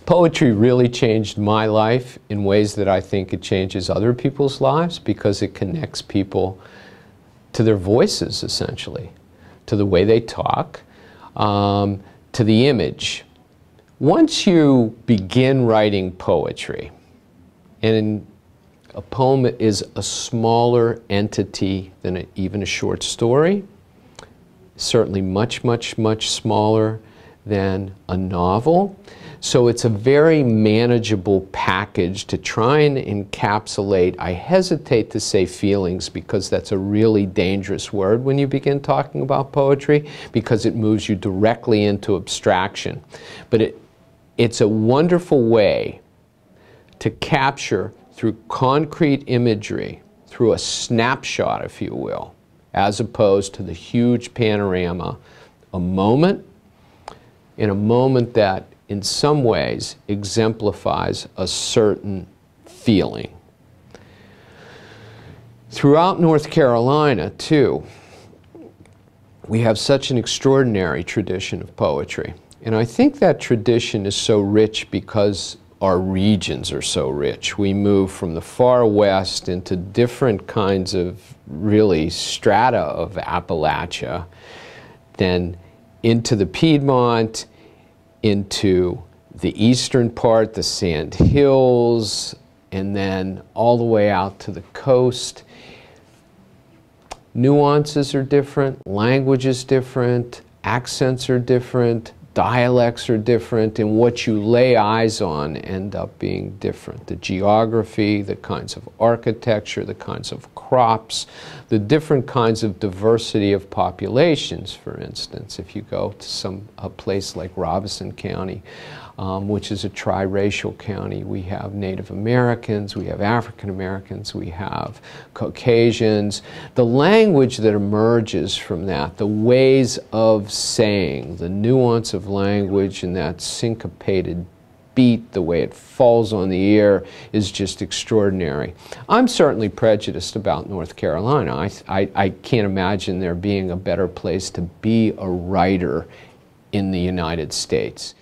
Poetry really changed my life in ways that I think it changes other people's lives, because it connects people to their voices, essentially, to the way they talk, to the image. Once you begin writing poetry, and a poem is a smaller entity than even a short story, certainly much, much, much smaller than a novel. So it's a very manageable package to try and encapsulate. I hesitate to say feelings, because that's a really dangerous word when you begin talking about poetry, because it moves you directly into abstraction. But it's a wonderful way to capture, through concrete imagery, through a snapshot, if you will, as opposed to the huge panorama, a moment, in a moment that in some ways exemplifies a certain feeling. Throughout North Carolina, too, we have such an extraordinary tradition of poetry. And I think that tradition is so rich because our regions are so rich. We move from the far west into different kinds of really strata of Appalachia, then into the Piedmont, into the eastern part, the Sand Hills, and then all the way out to the coast. Nuances are different, language is different, accents are different, dialects are different, and what you lay eyes on end up being different. The geography, the kinds of architecture, the kinds of crops, the different kinds of diversity of populations, for instance. If you go to a place like Robeson County, which is a triracial county, we have Native Americans, we have African Americans, we have Caucasians. The language that emerges from that, the ways of saying, the nuance of language and that syncopated beat, the way it falls on the ear, is just extraordinary. I'm certainly prejudiced about North Carolina. I can't imagine there being a better place to be a writer in the United States.